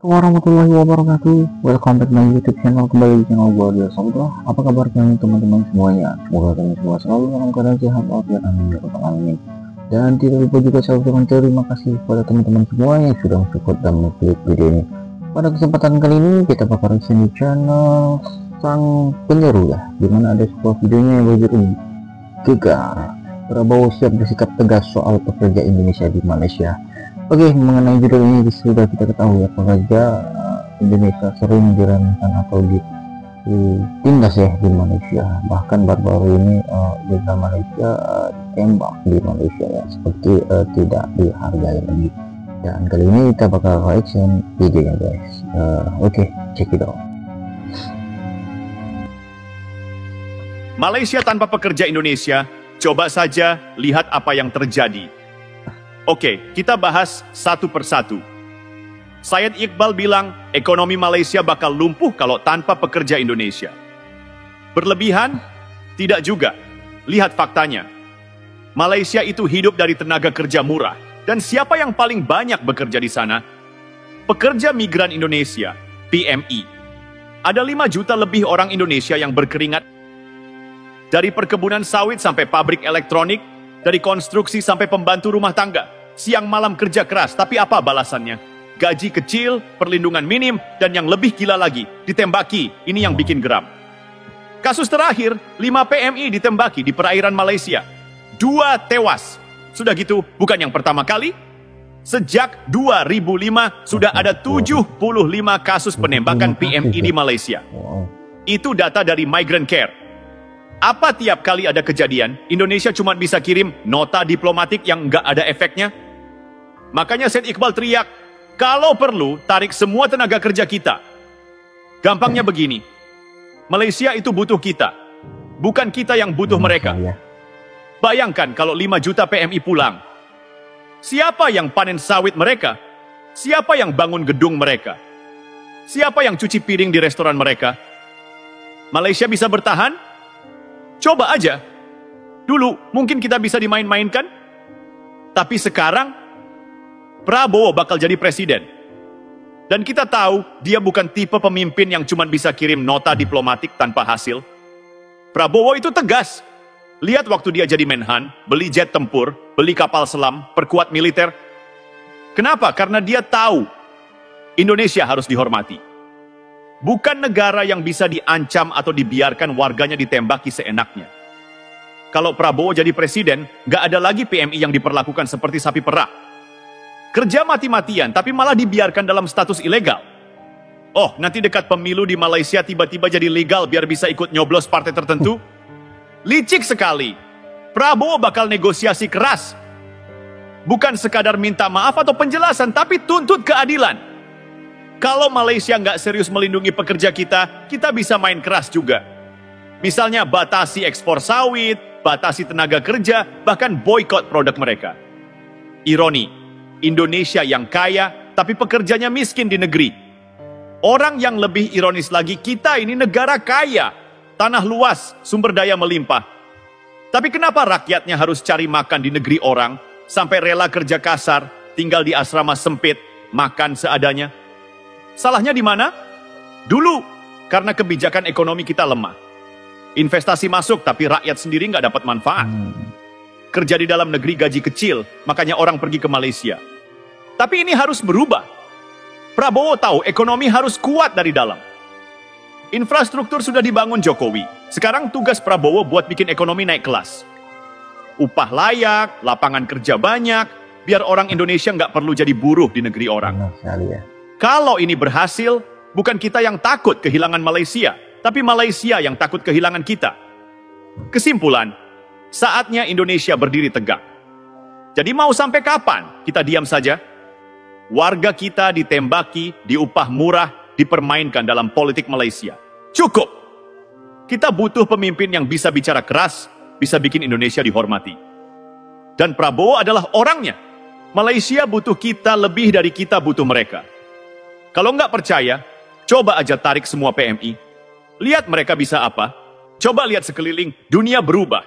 Warahmatullahi wabarakatuh. Welcome back my YouTube channel, kembali di channel gue Dia Sabda. Apa kabar kalian teman-teman semuanya? Semoga kalian semua selalu dalam keadaan sehat walafiat, amin ya rabbal alamin. Dan tidak lupa juga saya ucapkan terima kasih kepada teman-teman semua yang sudah support dan mengklik video ini. Pada kesempatan kali ini kita bakal reaction di channel sang penyeru ya, dimana ada sebuah videonya yang berjudul Gegar, Prabowo siap bersikap tegas soal pekerja Indonesia di Malaysia. Oke, mengenai judul ini sudah kita ketahui ya, pekerja Indonesia sering diremehkan atau ditindas ya di Malaysia. Bahkan baru-baru ini warga Malaysia ditembak di Malaysia ya, seperti tidak dihargai lagi. Dan kali ini kita bakal reaction videonya guys. Oke, check it out. Malaysia tanpa pekerja Indonesia, coba saja lihat apa yang terjadi. Oke, kita bahas satu persatu. Syed Iqbal bilang ekonomi Malaysia bakal lumpuh kalau tanpa pekerja Indonesia. Berlebihan? Tidak juga. Lihat faktanya. Malaysia itu hidup dari tenaga kerja murah. Dan siapa yang paling banyak bekerja di sana? Pekerja migran Indonesia, PMI. Ada 5 juta lebih orang Indonesia yang berkeringat. Dari perkebunan sawit sampai pabrik elektronik, dari konstruksi sampai pembantu rumah tangga, siang malam kerja keras, tapi apa balasannya? Gaji kecil, perlindungan minim, dan yang lebih gila lagi, ditembaki. Ini yang bikin geram. Kasus terakhir, 5 PMI ditembaki di perairan Malaysia. 2 tewas. Sudah gitu, bukan yang pertama kali. Sejak 2005, sudah ada 75 kasus penembakan PMI di Malaysia. Itu data dari Migrant Care. Apa tiap kali ada kejadian, Indonesia cuma bisa kirim nota diplomatik yang nggak ada efeknya? Makanya Syed Iqbal teriak, kalau perlu tarik semua tenaga kerja kita. Gampangnya begini, Malaysia itu butuh kita, bukan kita yang butuh mereka. Bayangkan kalau 5 juta PMI pulang. Siapa yang panen sawit mereka? Siapa yang bangun gedung mereka? Siapa yang cuci piring di restoran mereka? Malaysia bisa bertahan? Coba aja. Dulu mungkin kita bisa dimain-mainkan. Tapi sekarang Prabowo bakal jadi presiden. Dan kita tahu dia bukan tipe pemimpin yang cuma bisa kirim nota diplomatik tanpa hasil. Prabowo itu tegas. Lihat waktu dia jadi Menhan, beli jet tempur, beli kapal selam, perkuat militer. Kenapa? Karena dia tahu Indonesia harus dihormati. Bukan negara yang bisa diancam atau dibiarkan warganya ditembaki seenaknya. Kalau Prabowo jadi presiden, nggak ada lagi PMI yang diperlakukan seperti sapi perah. Kerja mati-matian, tapi malah dibiarkan dalam status ilegal. Oh, nanti dekat pemilu di Malaysia tiba-tiba jadi legal biar bisa ikut nyoblos partai tertentu? Licik sekali. Prabowo bakal negosiasi keras. Bukan sekadar minta maaf atau penjelasan, tapi tuntut keadilan. Kalau Malaysia nggak serius melindungi pekerja kita, kita bisa main keras juga. Misalnya batasi ekspor sawit, batasi tenaga kerja, bahkan boykot produk mereka. Ironi, Indonesia yang kaya, tapi pekerjanya miskin di negeri. Orang yang lebih ironis lagi, kita ini negara kaya, tanah luas, sumber daya melimpah. Tapi kenapa rakyatnya harus cari makan di negeri orang, sampai rela kerja kasar, tinggal di asrama sempit, makan seadanya? Salahnya di mana? Dulu, karena kebijakan ekonomi kita lemah. Investasi masuk, tapi rakyat sendiri nggak dapat manfaat. Kerja di dalam negeri gaji kecil, makanya orang pergi ke Malaysia. Tapi ini harus berubah. Prabowo tahu ekonomi harus kuat dari dalam. Infrastruktur sudah dibangun Jokowi. Sekarang tugas Prabowo buat bikin ekonomi naik kelas. Upah layak, lapangan kerja banyak, biar orang Indonesia nggak perlu jadi buruh di negeri orang. Kalau ini berhasil, bukan kita yang takut kehilangan Malaysia, tapi Malaysia yang takut kehilangan kita. Kesimpulan, saatnya Indonesia berdiri tegak. Jadi mau sampai kapan kita diam saja? Warga kita ditembaki, diupah murah, dipermainkan dalam politik Malaysia. Cukup! Kita butuh pemimpin yang bisa bicara keras, bisa bikin Indonesia dihormati. Dan Prabowo adalah orangnya. Malaysia butuh kita lebih dari kita butuh mereka. Kalau nggak percaya, coba aja tarik semua PMI. Lihat mereka bisa apa. Coba lihat sekeliling, dunia berubah.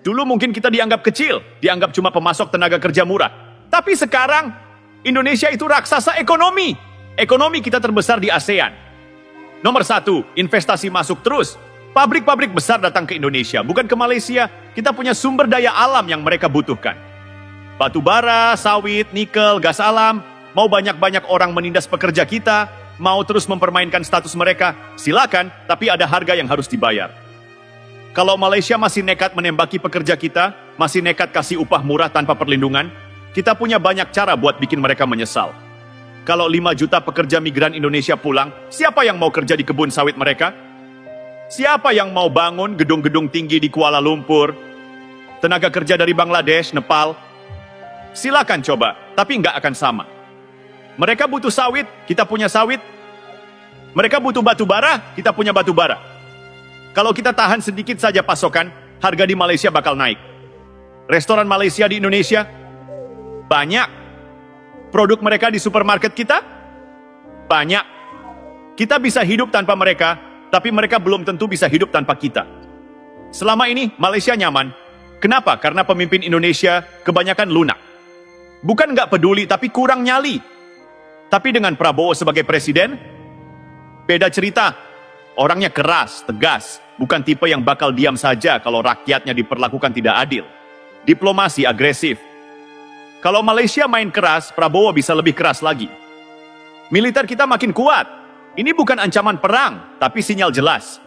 Dulu mungkin kita dianggap kecil, dianggap cuma pemasok tenaga kerja murah. Tapi sekarang, Indonesia itu raksasa ekonomi. Ekonomi kita terbesar di ASEAN. Nomor 1, investasi masuk terus. Pabrik-pabrik besar datang ke Indonesia, bukan ke Malaysia. Kita punya sumber daya alam yang mereka butuhkan. Batu bara, sawit, nikel, gas alam. Mau banyak-banyak orang menindas pekerja kita, mau terus mempermainkan status mereka, silakan, tapi ada harga yang harus dibayar. Kalau Malaysia masih nekat menembaki pekerja kita, masih nekat kasih upah murah tanpa perlindungan, kita punya banyak cara buat bikin mereka menyesal. Kalau 5 juta pekerja migran Indonesia pulang, siapa yang mau kerja di kebun sawit mereka? Siapa yang mau bangun gedung-gedung tinggi di Kuala Lumpur? Tenaga kerja dari Bangladesh, Nepal? Silakan coba, tapi nggak akan sama. Mereka butuh sawit, kita punya sawit. Mereka butuh batu bara, kita punya batu bara. Kalau kita tahan sedikit saja pasokan, harga di Malaysia bakal naik. Restoran Malaysia di Indonesia banyak. Produk mereka di supermarket kita banyak. Kita bisa hidup tanpa mereka, tapi mereka belum tentu bisa hidup tanpa kita. Selama ini Malaysia nyaman. Kenapa? Karena pemimpin Indonesia kebanyakan lunak. Bukan nggak peduli, tapi kurang nyali. Tapi dengan Prabowo sebagai presiden, beda cerita. Orangnya keras, tegas, bukan tipe yang bakal diam saja kalau rakyatnya diperlakukan tidak adil. Diplomasi agresif. Kalau Malaysia main keras, Prabowo bisa lebih keras lagi. Militer kita makin kuat. Ini bukan ancaman perang, tapi sinyal jelas.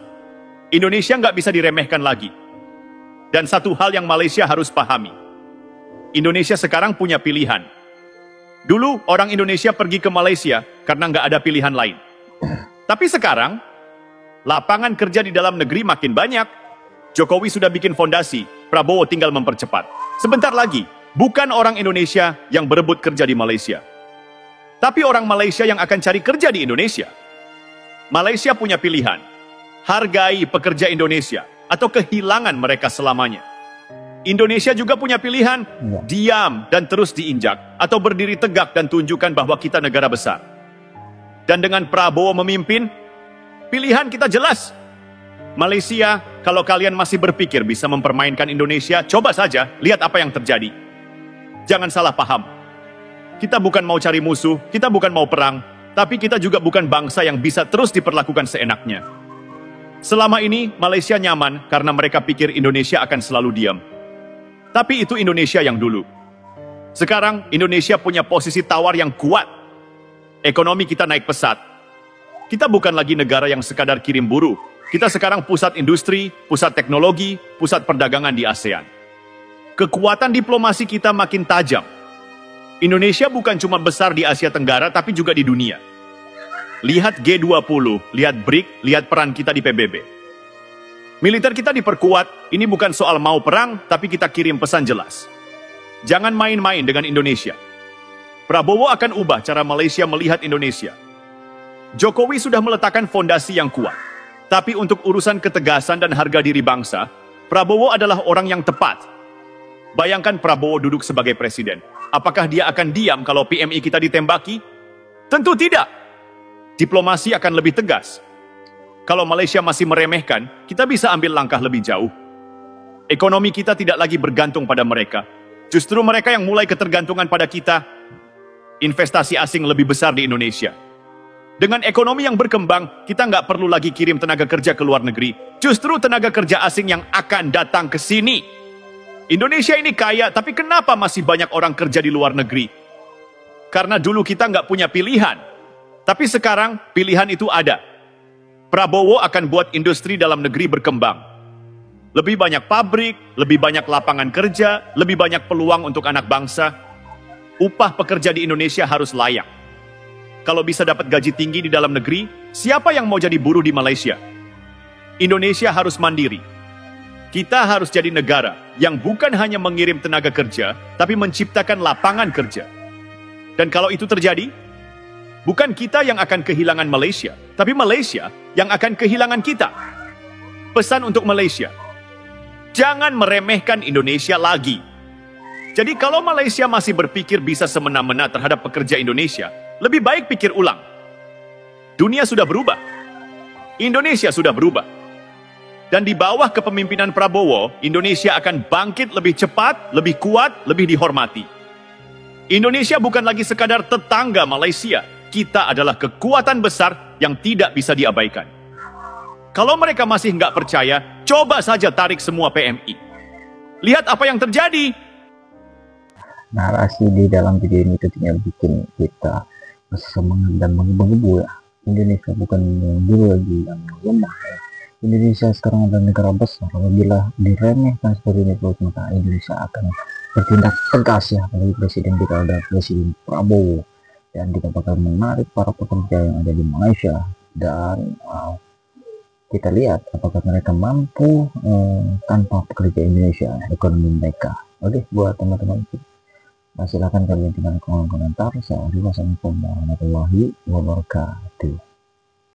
Indonesia nggak bisa diremehkan lagi. Dan satu hal yang Malaysia harus pahami. Indonesia sekarang punya pilihan. Dulu orang Indonesia pergi ke Malaysia karena nggak ada pilihan lain. Tapi sekarang, lapangan kerja di dalam negeri makin banyak. Jokowi sudah bikin fondasi, Prabowo tinggal mempercepat. Sebentar lagi, bukan orang Indonesia yang berebut kerja di Malaysia. Tapi orang Malaysia yang akan cari kerja di Indonesia. Malaysia punya pilihan. Hargai pekerja Indonesia atau kehilangan mereka selamanya. Indonesia juga punya pilihan, diam dan terus diinjak, atau berdiri tegak dan tunjukkan bahwa kita negara besar. Dan dengan Prabowo memimpin, pilihan kita jelas. Malaysia, kalau kalian masih berpikir bisa mempermainkan Indonesia, coba saja lihat apa yang terjadi. Jangan salah paham. Kita bukan mau cari musuh, kita bukan mau perang, tapi kita juga bukan bangsa yang bisa terus diperlakukan seenaknya. Selama ini, Malaysia nyaman karena mereka pikir Indonesia akan selalu diam. Tapi itu Indonesia yang dulu. Sekarang, Indonesia punya posisi tawar yang kuat. Ekonomi kita naik pesat. Kita bukan lagi negara yang sekadar kirim buruh. Kita sekarang pusat industri, pusat teknologi, pusat perdagangan di ASEAN. Kekuatan diplomasi kita makin tajam. Indonesia bukan cuma besar di Asia Tenggara, tapi juga di dunia. Lihat G20, lihat BRIC, lihat peran kita di PBB. Militer kita diperkuat, ini bukan soal mau perang, tapi kita kirim pesan jelas. Jangan main-main dengan Indonesia. Prabowo akan ubah cara Malaysia melihat Indonesia. Jokowi sudah meletakkan fondasi yang kuat. Tapi untuk urusan ketegasan dan harga diri bangsa, Prabowo adalah orang yang tepat. Bayangkan Prabowo duduk sebagai presiden. Apakah dia akan diam kalau PMI kita ditembaki? Tentu tidak. Diplomasi akan lebih tegas. Kalau Malaysia masih meremehkan, kita bisa ambil langkah lebih jauh. Ekonomi kita tidak lagi bergantung pada mereka. Justru mereka yang mulai ketergantungan pada kita. Investasi asing lebih besar di Indonesia. Dengan ekonomi yang berkembang, kita nggak perlu lagi kirim tenaga kerja ke luar negeri. Justru tenaga kerja asing yang akan datang ke sini. Indonesia ini kaya, tapi kenapa masih banyak orang kerja di luar negeri? Karena dulu kita nggak punya pilihan. Tapi sekarang pilihan itu ada. Prabowo akan buat industri dalam negeri berkembang. Lebih banyak pabrik, lebih banyak lapangan kerja, lebih banyak peluang untuk anak bangsa. Upah pekerja di Indonesia harus layak. Kalau bisa dapat gaji tinggi di dalam negeri, siapa yang mau jadi buruh di Malaysia? Indonesia harus mandiri. Kita harus jadi negara yang bukan hanya mengirim tenaga kerja, tapi menciptakan lapangan kerja. Dan kalau itu terjadi, bukan kita yang akan kehilangan Malaysia, tapi Malaysia yang akan kehilangan kita. Pesan untuk Malaysia, jangan meremehkan Indonesia lagi. Jadi kalau Malaysia masih berpikir bisa semena-mena terhadap pekerja Indonesia, lebih baik pikir ulang. Dunia sudah berubah. Indonesia sudah berubah. Dan di bawah kepemimpinan Prabowo, Indonesia akan bangkit lebih cepat, lebih kuat, lebih dihormati. Indonesia bukan lagi sekadar tetangga Malaysia. kita adalah kekuatan besar yang tidak bisa diabaikan. Kalau mereka masih nggak percaya, coba saja tarik semua PMI. Lihat apa yang terjadi. Narasi di dalam video ini tentunya bikin kita bersemangat dan menggebu-gebu ya. Indonesia bukan yang dulu lagi yang lemah ya. Indonesia sekarang adalah negara besar. Apabila diremehkan seperti ini terus, maka Indonesia akan bertindak tegas ya. Apalagi presiden kita ada Presiden Prabowo, dan kita bakal menarik para pekerja yang ada di Malaysia, dan kita lihat apakah mereka mampu tanpa pekerja Indonesia, ekonomi mereka. Oke, buat teman-teman, silahkan kalian tinggalkan komentar. Saya Wassalamualaikum warahmatullahi wabarakatuh.